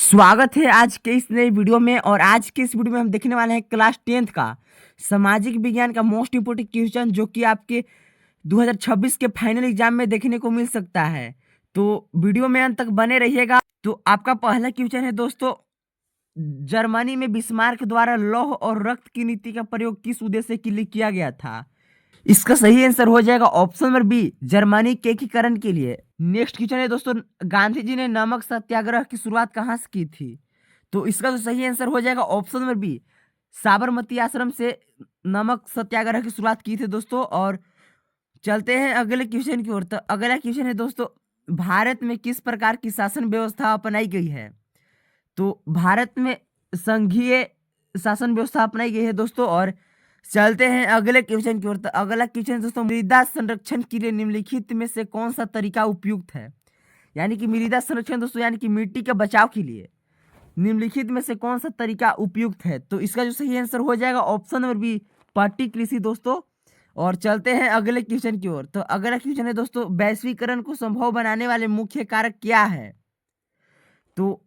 स्वागत है आज के इस नई वीडियो में। और आज के इस वीडियो में हम देखने वाले हैं क्लास 10th का सामाजिक विज्ञान का मोस्ट इंपोर्टेंट क्वेश्चन, जो कि आपके 2026 के फाइनल एग्जाम में देखने को मिल सकता है। तो वीडियो में अंत तक बने रहिएगा। तो आपका पहला क्वेश्चन है दोस्तों, जर्मनी में बिस्मार्क द्वारा लौह और रक्त की नीति का प्रयोग किस उद्देश्य के लिए किया गया था? इसका सही आंसर हो जाएगा ऑप्शन नंबर बी, जर्मनी के एकीकरण के लिए। नेक्स्ट क्वेश्चन है दोस्तों, गांधी जी ने नमक सत्याग्रह की शुरुआत कहाँ से की थी? तो इसका जो सही आंसर हो जाएगा ऑप्शन नंबर बी, साबरमती आश्रम से नमक सत्याग्रह की शुरुआत की थी दोस्तों। और चलते हैं अगले क्वेश्चन की ओर। तो अगला क्वेश्चन है दोस्तों, भारत में किस प्रकार की शासन व्यवस्था अपनाई गई है? तो भारत में संघीय शासन व्यवस्था अपनाई गई है दोस्तों। और चलते हैं अगले क्वेश्चन की ओर। तो अगला क्वेश्चन दोस्तों, मृदा संरक्षण के लिए निम्नलिखित में से कौन सा तरीका उपयुक्त है? यानी कि मृदा संरक्षण दोस्तों, यानी कि मिट्टी के बचाव के लिए निम्नलिखित में से कौन सा तरीका उपयुक्त है? तो इसका जो सही आंसर हो जाएगा ऑप्शन नंबर बी, पट्टी कृषि दोस्तों। और चलते हैं अगले क्वेश्चन की ओर। तो अगला क्वेश्चन है दोस्तों, वैश्वीकरण को संभव बनाने वाले मुख्य कारक क्या है? तो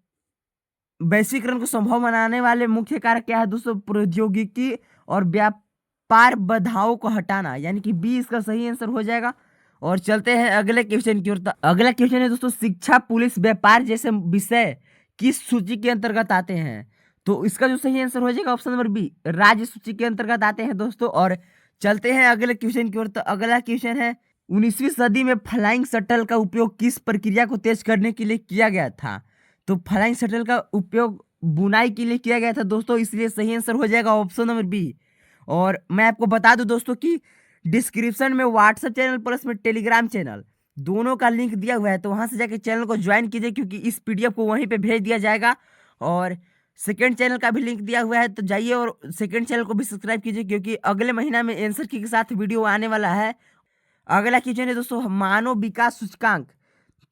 वैश्वीकरण को संभव बनाने वाले मुख्य कारक क्या है दोस्तों? प्रौद्योगिकी और व्यापार बाधाओं को हटाना, यानी कि बी इसका सही आंसर हो जाएगा। और चलते हैं अगले क्वेश्चन की ओर। तो अगला क्वेश्चन है दोस्तों, शिक्षा, पुलिस, व्यापार जैसे विषय किस सूची के अंतर्गत आते हैं? तो इसका जो सही आंसर हो जाएगा ऑप्शन नंबर बी, राज्य सूची के अंतर्गत आते हैं दोस्तों। और चलते हैं अगले क्वेश्चन की ओर। तो अगला क्वेश्चन है, 19वीं सदी में फ्लाइंग शटल का उपयोग किस प्रक्रिया को तेज करने के लिए किया गया था? तो फ्लाइंग शटल का उपयोग बुनाई के लिए किया गया था दोस्तों, इसलिए सही आंसर हो जाएगा ऑप्शन नंबर बी। और मैं आपको बता दूं दोस्तों कि डिस्क्रिप्शन में व्हाट्सएप चैनल प्लस में टेलीग्राम चैनल दोनों का लिंक दिया हुआ है, तो वहां से जाके चैनल को ज्वाइन कीजिए, क्योंकि इस पीडीएफ को वहीं पे भेज दिया जाएगा। और सेकंड चैनल का भी लिंक दिया हुआ है, तो जाइए और सेकंड चैनल को भी सब्सक्राइब कीजिए, क्योंकि अगले महीना में आंसर की के साथ वीडियो आने वाला है। अगला क्वेश्चन है दोस्तों, मानव विकास सूचकांक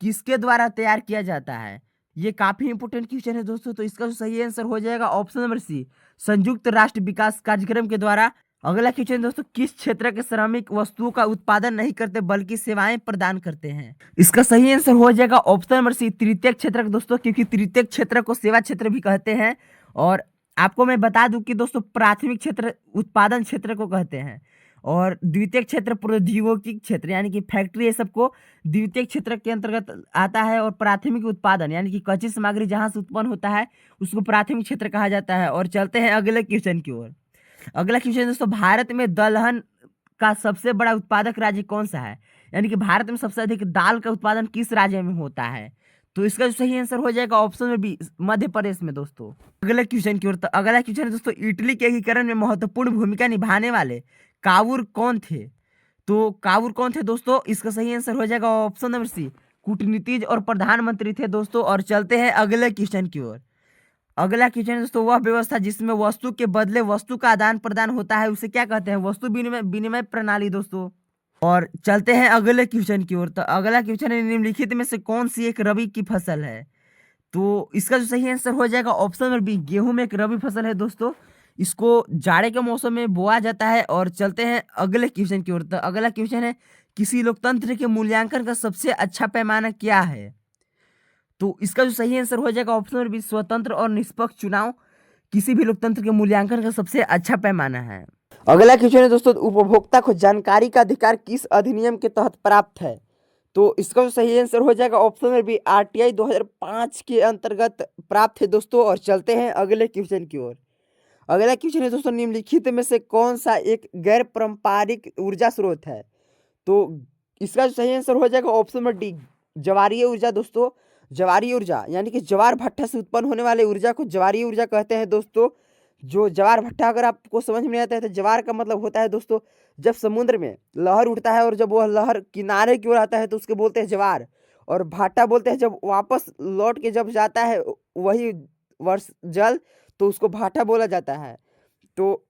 किसके द्वारा तैयार किया जाता है? ये काफी इंपोर्टेंट क्वेश्चन है दोस्तों। तो इसका जो सही आंसर हो जाएगा ऑप्शन नंबर सी, संयुक्त राष्ट्र विकास कार्यक्रम के द्वारा। अगला क्वेश्चन दोस्तों, किस क्षेत्र के श्रमिक वस्तुओं का उत्पादन नहीं करते बल्कि सेवाएं प्रदान करते हैं? इसका सही आंसर हो जाएगा ऑप्शन नंबर सी, तृतीय क्षेत्र दोस्तों, क्योंकि तृतीय क्षेत्र को सेवा क्षेत्र भी कहते हैं। और आपको मैं बता दूं कि दोस्तों, प्राथमिक क्षेत्र उत्पादन क्षेत्र को कहते हैं, और द्वितीय क्षेत्र प्रौद्योगिकी क्षेत्र, यानी कि फैक्ट्री, ये सबको द्वितीय क्षेत्र के अंतर्गत आता है। और प्राथमिक उत्पादन, यानी कि कच्ची सामग्री जहां से उत्पन्न होता है, उसको प्राथमिक क्षेत्र कहा जाता है। और चलते हैं अगले क्वेश्चन की ओर। अगला क्वेश्चन दोस्तों, भारत में दलहन का सबसे बड़ा उत्पादक राज्य कौन सा है? यानी कि भारत में सबसे अधिक दाल का उत्पादन किस राज्य में होता है? तो इसका जो सही आंसर हो जाएगा ऑप्शन में बी, मध्य प्रदेश में दोस्तों। अगले क्वेश्चन की ओर। तो अगला क्वेश्चन है दोस्तों, इटली के एकीकरण में महत्वपूर्ण भूमिका निभाने वाले कावुर कौन थे? तो कावुर कौन थे दोस्तों? इसका सही आंसर हो जाएगा ऑप्शन नंबर सी, कूटनीतिज और प्रधानमंत्री थे दोस्तों। और चलते हैं अगले क्वेश्चन की ओर। अगला क्वेश्चन है दोस्तों, वह व्यवस्था जिसमें वस्तु के बदले वस्तु का आदान प्रदान होता है उसे क्या कहते हैं? वस्तु विनिमय विनिमय प्रणाली दोस्तों। और चलते हैं अगले क्वेश्चन की ओर। तो अगला क्वेश्चन है, निम्नलिखित में से कौन सी एक रबी की फसल है? तो इसका जो सही आंसर हो जाएगा ऑप्शन नंबर बी, गेहूं में एक रबी फसल है दोस्तों। इसको जाड़े के मौसम में बोआ जाता है। और चलते हैं अगले क्वेश्चन की ओर। तो अगला क्वेश्चन है, किसी लोकतंत्र के मूल्यांकन का सबसे अच्छा पैमाना क्या है? तो इसका जो सही आंसर हो जाएगा ऑप्शन नंबर बी, स्वतंत्र और निष्पक्ष चुनाव किसी भी लोकतंत्र के मूल्यांकन का सबसे अच्छा पैमाना है। अगला क्वेश्चन है दोस्तों, उपभोक्ता को जानकारी का अधिकार किस अधिनियम के तहत प्राप्त है? तो इसका जो सही आंसर हो जाएगा ऑप्शन नंबर बी, आरटीआई 2005 के अंतर्गत प्राप्त है दोस्तों। और चलते हैं अगले क्वेश्चन की ओर। अगला क्वेश्चन है दोस्तों, निम्नलिखित में से कौन सा एक गैर पारंपरिक ऊर्जा स्रोत है? तो इसका जो सही आंसर हो जाएगा ऑप्शन नंबर डी, ज्वारीय ऊर्जा दोस्तों। ज्वारीय ऊर्जा यानी कि ज्वार भट्टा से उत्पन्न होने वाले ऊर्जा को ज्वारीय ऊर्जा कहते हैं दोस्तों। जो ज्वार भट्टा, अगर आपको समझ में नहीं आता है, तो ज्वार का मतलब होता है दोस्तों, जब समुद्र में लहर उठता है और जब वह लहर किनारे की ओर आता है तो उसके बोलते हैं ज्वार। और भाटा बोलते हैं जब वापस लौट के जब जाता है वही वर्ष जल, तो उसको भाटा बोला जाता है। तो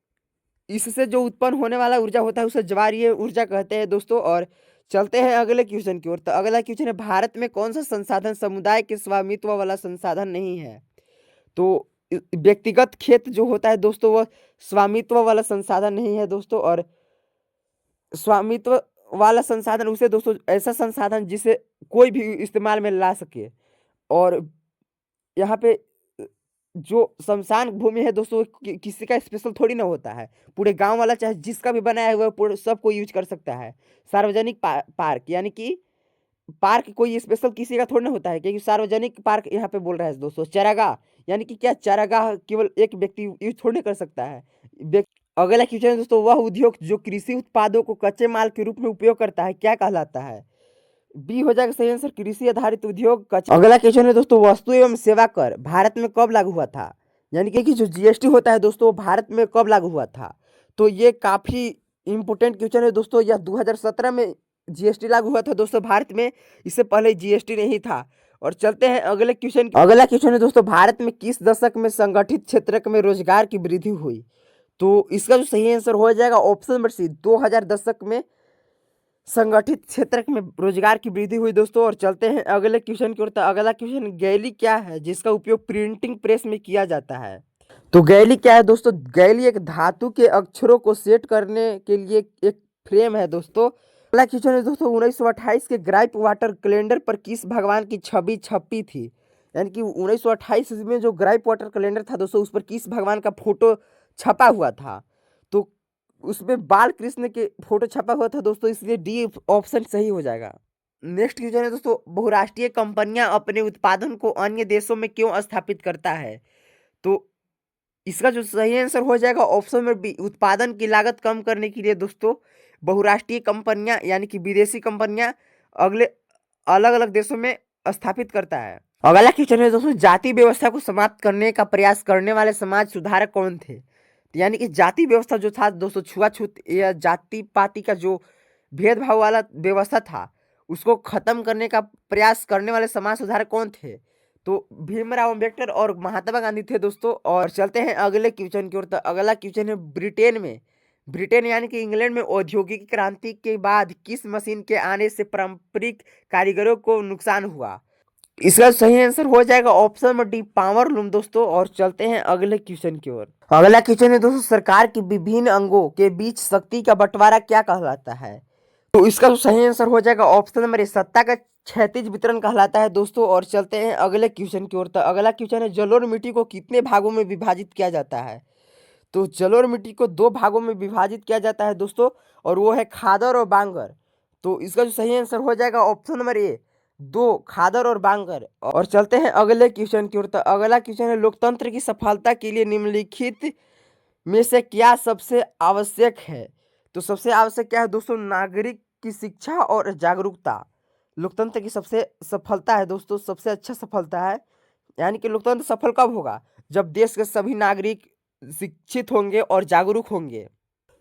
इससे जो उत्पन्न होने वाला ऊर्जा होता है उसे ज्वारीय ऊर्जा कहते हैं दोस्तों। और चलते हैं अगले क्वेश्चन की ओर। तो अगला क्वेश्चन है, भारत में कौन सा संसाधन समुदाय के स्वामित्व वाला संसाधन नहीं है? तो व्यक्तिगत खेत जो होता है दोस्तों, वह स्वामित्व वाला संसाधन नहीं है दोस्तों। और स्वामित्व वाला संसाधन उसे दोस्तों, ऐसा संसाधन जिसे कोई भी इस्तेमाल में ला सके। और यहाँ पे जो शमशान भूमि है दोस्तों, किसी का स्पेशल थोड़ी ना होता है। पूरे गांव वाला चाहे जिसका भी बनाया हुआ है पूरे सबको यूज कर सकता है। सार्वजनिक पार्क यानी कि पार्क कोई स्पेशल किसी का थोड़ी ना होता है, क्योंकि सार्वजनिक पार्क यहाँ पे बोल रहा है दोस्तों। चारागाह यानी कि क्या, चारागाह केवल एक व्यक्ति यूज थोड़ी कर सकता है। अगला क्वेश्चन है दोस्तों, वह उद्योग जो कृषि उत्पादों को कच्चे माल के रूप में उपयोग करता है क्या कहलाता है? बी हो जाएगा सही आंसर, कृषि आधारित उद्योग कच्चे। अगला क्वेश्चन है दोस्तों, वस्तु एवं सेवा कर भारत में कब लागू हुआ था? यानी कि जो जीएसटी होता है दोस्तों, भारत में कब लागू हुआ था? तो ये काफी इंपोर्टेंट क्वेश्चन है दोस्तों। यह 2017 में जीएसटी लागू हुआ था दोस्तों भारत में। इससे पहले जीएसटी नहीं था। और चलते हैं अगले क्वेश्चन। अगला क्वेश्चन है दोस्तों, भारत में किस दशक में संगठित क्षेत्र में रोजगार की वृद्धि हुई? तो इसका जो सही आंसर हो जाएगा ऑप्शन नंबर सी, 2000 दशक में संगठित क्षेत्र में रोजगार की वृद्धि हुई दोस्तों। और चलते हैं अगले क्वेश्चन की ओर। तो अगला क्वेश्चन, गैली क्या है जिसका उपयोग प्रिंटिंग प्रेस में किया जाता है? तो गैली क्या है दोस्तों? गैली एक धातु के अक्षरों को सेट करने के लिए एक फ्रेम है दोस्तों। अगला क्वेश्चन है दोस्तों, 1928 के ग्राइप वाटर कैलेंडर पर किस भगवान की छवि छपी थी? यानी कि 1928 में जो ग्राइप वाटर कैलेंडर था दोस्तों, उस पर किस भगवान का फोटो छपा हुआ था? तो उसमें बाल कृष्ण के फोटो छपा हुआ था दोस्तों, इसलिए डी ऑप्शन सही हो जाएगा। नेक्स्ट क्वेश्चन है दोस्तों, बहुराष्ट्रीय कंपनियां अपने उत्पादन को अन्य देशों में क्यों स्थापित करता है? तो इसका जो सही आंसर हो जाएगा ऑप्शन में बी, उत्पादन की लागत कम करने के लिए दोस्तों बहुराष्ट्रीय कंपनियां यानी कि विदेशी कंपनियां अगले अलग अलग देशों में स्थापित करता है। अगला क्वेश्चन है दोस्तों, जाति व्यवस्था को समाप्त करने का प्रयास करने वाले समाज सुधारक कौन थे? तो यानी कि जाति व्यवस्था जो था दोस्तों, छुआछूत या जाति पाति का जो भेदभाव वाला व्यवस्था था, उसको खत्म करने का प्रयास करने वाले समाज सुधारक कौन थे? तो भीमराव अम्बेडकर और महात्मा गांधी थे दोस्तों। और चलते हैं अगले क्वेश्चन की ओर। तो अगला क्वेश्चन है, ब्रिटेन यानी कि इंग्लैंड में औद्योगिक क्रांति के बाद किस मशीन के आने से पारंपरिक कारीगरों को नुकसान हुआ? इसका सही आंसर हो जाएगा option number D, power loom दोस्तों। और चलते हैं अगले क्वेश्चन की ओर। अगला क्वेश्चन है दोस्तों, सरकार के विभिन्न अंगों के बीच शक्ति का बंटवारा क्या कहलाता है? तो इसका जो सही आंसर हो जाएगा ऑप्शन नंबर ए, सत्ता का क्षैतिज वितरण कहलाता है दोस्तों। और चलते हैं अगले क्वेश्चन की ओर। तो अगला क्वेश्चन है, जलोढ़ मिट्टी को कितने भागों में विभाजित किया जाता है? तो जलोढ़ मिट्टी को दो भागों में विभाजित किया जाता है दोस्तों, और वो है खादर और बांगर। तो इसका जो सही आंसर हो जाएगा ऑप्शन नंबर ए, दो, खादर और बांगर। और चलते हैं अगले क्वेश्चन की ओर। तो अगला क्वेश्चन है, लोकतंत्र की सफलता के लिए निम्नलिखित में से क्या सबसे आवश्यक है? तो सबसे आवश्यक क्या है दोस्तों? नागरिक की शिक्षा और जागरूकता लोकतंत्र की सबसे सफलता है दोस्तों, सबसे अच्छा सफलता है। यानी कि लोकतंत्र सफल कब होगा? जब देश के सभी नागरिक शिक्षित होंगे और जागरूक होंगे।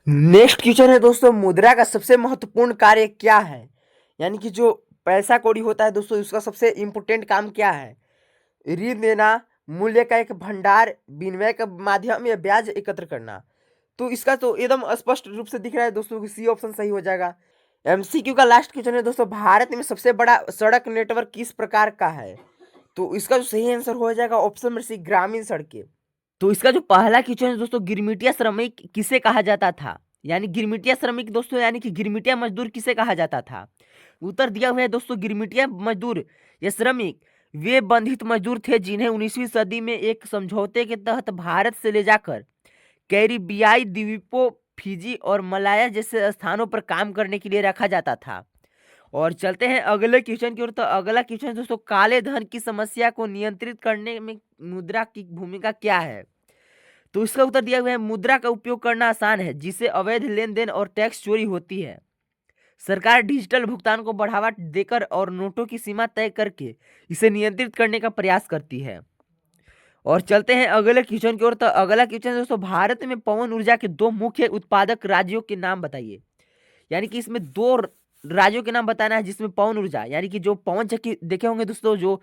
नेक्स्ट क्वेश्चन है दोस्तों, मुद्रा का सबसे महत्वपूर्ण कार्य क्या है? यानी कि जो पैसा कौड़ी होता है दोस्तों, उसका सबसे इंपोर्टेंट काम क्या है? ऋण देना, मूल्य का एक भंडार, विनिमय का माध्यम या ब्याज एकत्र करना। तो इसका तो एकदम स्पष्ट रूप से दिख रहा है दोस्तों कि सी ऑप्शन सही हो जाएगा। एमसीक्यू का लास्ट क्वेश्चन है दोस्तों, भारत में सबसे बड़ा सड़क नेटवर्क किस प्रकार का है? तो इसका जो सही आंसर हो जाएगा ऑप्शन नंबर सी, ग्रामीण सड़कें। तो इसका जो पहला क्वेश्चन है दोस्तों, गिरमिटिया श्रमिक किसे कहा जाता था? यानी गिरमिटिया श्रमिक दोस्तों यानी कि गिरमिटिया मजदूर किसे कहा जाता था? उत्तर दिया हुआ है दोस्तों, गिरमिटिया मजदूर या श्रमिक वे बंधित मजदूर थे जिन्हें 19वीं सदी में एक समझौते के तहत भारत से ले जाकर कैरिबियाई द्वीपों, फिजी और मलाया जैसे स्थानों पर काम करने के लिए रखा जाता था। और चलते हैं अगले क्वेश्चन की ओर। तो अगला क्वेश्चन दोस्तों, काले धन की समस्या को नियंत्रित करने में मुद्रा की भूमिका क्या है? तो इसका उत्तर दिया हुआ है, मुद्रा का उपयोग करना आसान है जिससे अवैध लेन देन और टैक्स चोरी होती है। सरकार डिजिटल भुगतान को बढ़ावा देकर और नोटों की सीमा तय करके इसे नियंत्रित करने का प्रयास करती है। और चलते हैं अगले क्वेश्चन की ओर। तो अगला क्वेश्चन दोस्तों, भारत में पवन ऊर्जा के दो मुख्य उत्पादक राज्यों के नाम बताइए। यानी कि इसमें दो राज्यों के नाम बताना है जिसमें पवन ऊर्जा यानी कि जो पवन चक्की देखे होंगे दोस्तों, जो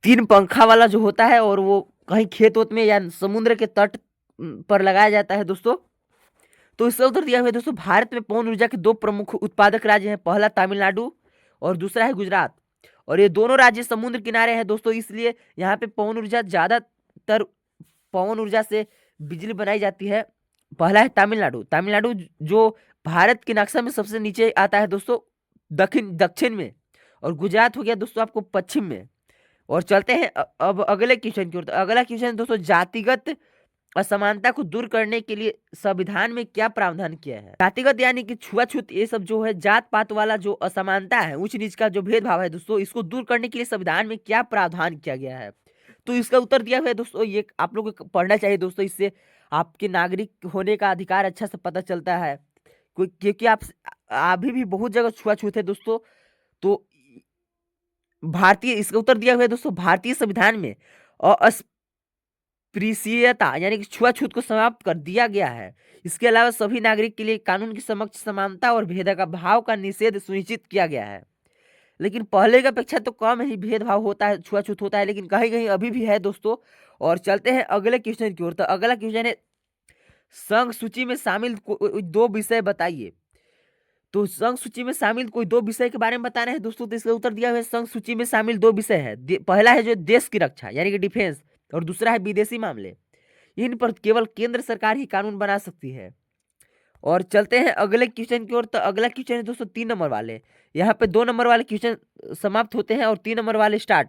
तीन पंखा वाला जो होता है और वो कहीं खेत वोत में या समुद्र के तट पर लगाया जाता है दोस्तों। तो इसका उत्तर दिया हुआ है दोस्तों, भारत में पवन ऊर्जा के दो प्रमुख उत्पादक राज्य हैं, पहला तमिलनाडु और दूसरा है गुजरात। और ये दोनों राज्य समुद्र किनारे हैं दोस्तों, इसलिए यहाँ पे पवन ऊर्जा ज्यादातर पवन ऊर्जा से बिजली बनाई जाती है। पहला है तमिलनाडु। तमिलनाडु जो भारत के नक्शा में सबसे नीचे आता है दोस्तों, दक्षिण में। और गुजरात हो गया दोस्तों आपको पश्चिम में। और चलते हैं अब अगले क्वेश्चन की ओर। तो अगला क्वेश्चन दोस्तों, जातिगत असमानता को दूर करने के लिए संविधान में क्या प्रावधान किया है? जातिगत यानी कि छुआछूत, ये सब जो है जात पात वाला जो असमानता है, ऊंच नीच का जो भेदभाव है दोस्तों, इसको दूर करने के लिए संविधान में क्या प्रावधान किया गया है? तो इसका उत्तर दिया हुआ है दोस्तों, ये आप लोगों को पढ़ना चाहिए दोस्तों, इससे आपके नागरिक होने का अधिकार अच्छा से पता चलता है। कोई क्योंकि आप अभी भी बहुत जगह छुआछूत है दोस्तों। तो भारतीय, इसका उत्तर दिया हुआ है दोस्तों, भारतीय संविधान में अस्पृश्यता यानी कि छुआछूत को समाप्त कर दिया गया है। इसके अलावा सभी नागरिक के लिए कानून के समक्ष समानता और भेदभाव का निषेध सुनिश्चित किया गया है। लेकिन पहले की अपेक्षा तो कम ही भेदभाव होता है, छुआछूत होता है, लेकिन कहीं कहीं अभी भी है दोस्तों। और चलते हैं अगले क्वेश्चन की ओर। तो अगला क्वेश्चन है, संघ सूची में शामिल दो विषय बताइए। तो संघ सूची में शामिल कोई दो विषय के बारे में बताना है दोस्तों। तो इसका उत्तर दिया हुआ है, संघ सूची में शामिल दो विषय है। पहला है जो देश की रक्षा यानी कि डिफेंस, और दूसरा है विदेशी मामले। इन पर केवल केंद्र सरकार ही कानून बना सकती है। और चलते हैं अगले क्वेश्चन की ओर। तो अगला क्वेश्चन है दोस्तों 3 नंबर वाले। यहाँ पे 2 नंबर वाले क्वेश्चन समाप्त होते हैं और 3 नंबर वाले स्टार्ट।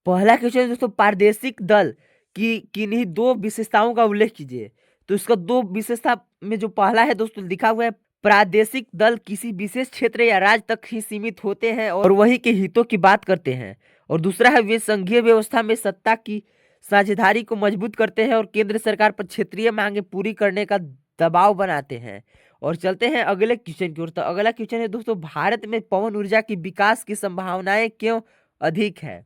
पहला क्वेश्चन है दोस्तों, प्रादेशिक दल की किन्हीं दो विशेषताओं का उल्लेख कीजिए। तो इसका दो विशेषता में जो पहला है दोस्तों लिखा हुआ है, प्रादेशिक दल किसी विशेष क्षेत्र या राज्य तक ही सीमित होते हैं और वही के हितों की बात करते हैं। और दूसरा है, वे संघीय व्यवस्था में सत्ता की साझेदारी को मजबूत करते हैं और केंद्र सरकार पर क्षेत्रीय मांगे पूरी करने का दबाव बनाते हैं। और चलते हैं अगले क्वेश्चन की ओर। तो अगला क्वेश्चन है दोस्तों, भारत में पवन ऊर्जा की विकास की संभावनाएं क्यों अधिक है?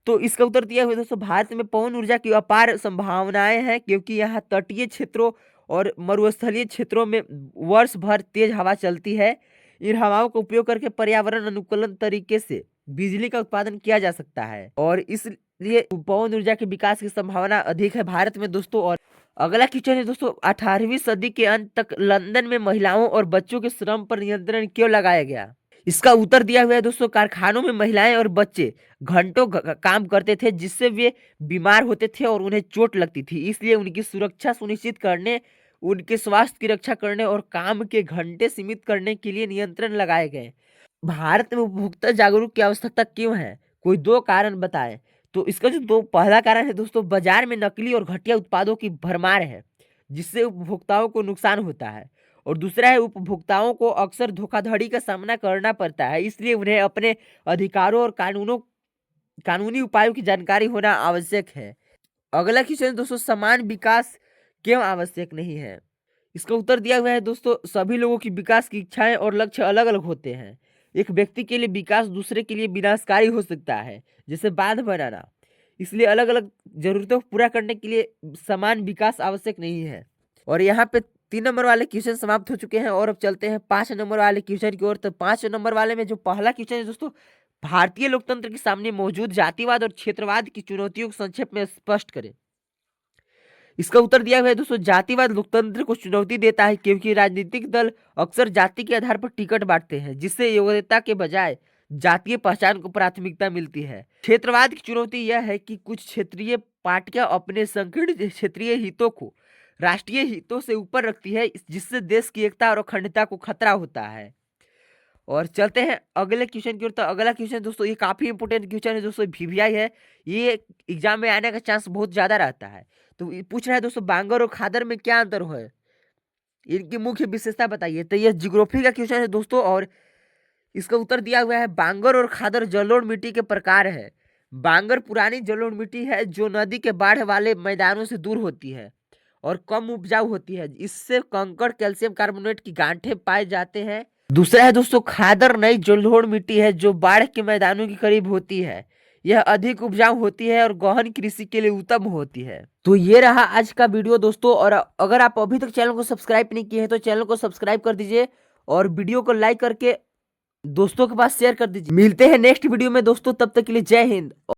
तो इसका उत्तर दिया हुआ है दोस्तों, भारत में पवन ऊर्जा की अपार संभावनाएं हैं क्योंकि यहाँ तटीय क्षेत्रों और मरुस्थलीय क्षेत्रों में वर्ष भर तेज हवा चलती है। इन हवाओं का उपयोग करके पर्यावरण अनुकूलन तरीके से बिजली का उत्पादन किया जा सकता है और इसलिए पवन ऊर्जा के विकास की संभावना अधिक है भारत में दोस्तों। और अगला क्वेश्चन है दोस्तों, 18वीं सदी के अंत तक लंदन में महिलाओं और बच्चों के श्रम पर नियंत्रण क्यों लगाया गया? इसका उत्तर दिया हुआ है दोस्तों, कारखानों में महिलाएं और बच्चे घंटों काम करते थे जिससे वे बीमार होते थे और उन्हें चोट लगती थी। इसलिए उनकी सुरक्षा सुनिश्चित करने, उनके स्वास्थ्य की रक्षा करने और काम के घंटे सीमित करने के लिए नियंत्रण लगाए गए। भारत में उपभोक्ता जागरूक की आवश्यकता क्यों है? कोई दो कारण बताएं। तो इसका जो दो पहला कारण है दोस्तों, बाजार में नकली और घटिया उत्पादों की भरमार है जिससे उपभोक्ताओं को नुकसान होता है। और दूसरा है, उपभोक्ताओं को अक्सर धोखाधड़ी का सामना करना पड़ता है, इसलिए उन्हें अपने अधिकारों और कानूनी उपायों की जानकारी होना आवश्यक है। अगला क्वेश्चन दोस्तों, समान विकास क्यों आवश्यक नहीं है? इसका उत्तर दिया हुआ है दोस्तों, सभी लोगों की विकास की इच्छाएं और लक्ष्य अलग अलग होते हैं। एक व्यक्ति के लिए विकास दूसरे के लिए विनाशकारी हो सकता है, जैसे बांध बनाना। इसलिए अलग अलग जरूरतों को पूरा करने के लिए समान विकास आवश्यक नहीं है। और यहाँ पे 3 नंबर वाले क्वेश्चन समाप्त हो चुके हैं और अब चलते हैं 5 नंबर वाले क्वेश्चन की ओर। तो 5 नंबर वाले में जो पहला क्वेश्चन है दोस्तों, भारतीय लोकतंत्र के सामने मौजूद जातिवाद और क्षेत्रवाद की चुनौतियों को संक्षेप में स्पष्ट करें। इसका उत्तर दिया हुआ है दोस्तों, जातिवाद लोकतंत्र को चुनौती देता है क्योंकि राजनीतिक दल अक्सर जाति के आधार पर टिकट बांटते हैं जिससे योग्यता के बजाय जातीय पहचान को प्राथमिकता मिलती है। क्षेत्रवाद की चुनौती यह है कि कुछ क्षेत्रीय पार्टियां अपने संकीर्ण क्षेत्रीय हितों को राष्ट्रीय हितों से ऊपर रखती है जिससे देश की एकता और अखंडता को खतरा होता है। और चलते हैं अगले क्वेश्चन की ओर। तो अगला क्वेश्चन दोस्तों, ये काफी इंपोर्टेंट क्वेश्चन है दोस्तों, वीवीआई है, ये एग्जाम में आने का चांस बहुत ज्यादा रहता है। तो ये पूछ रहा है दोस्तों, बांगर और खादर में क्या अंतर है, इनकी मुख्य विशेषता बताइए। तो ये जियोग्राफी का क्वेश्चन है दोस्तों और इसका उत्तर दिया हुआ है, बांगर और खादर जलोढ़ मिट्टी के प्रकार है। बांगर पुरानी जलोढ़ मिट्टी है जो नदी के बाढ़ वाले मैदानों से दूर होती है और कम उपजाऊ होती है, इससे कंकड़ कैल्शियम कार्बोनेट की गांठें पाए जाते हैं। दूसरा है दोस्तों, खादर नई जलोढ़ मिट्टी है जो बाढ़ के मैदानों के करीब होती है, यह अधिक उपजाऊ होती है और गहन कृषि के लिए उत्तम होती है। तो ये रहा आज का वीडियो दोस्तों, और अगर आप अभी तक चैनल को सब्सक्राइब नहीं किए हैं तो चैनल को सब्सक्राइब कर दीजिए और वीडियो को लाइक करके दोस्तों के पास शेयर कर दीजिए। मिलते हैं नेक्स्ट वीडियो में दोस्तों, तब तक के लिए जय हिंद।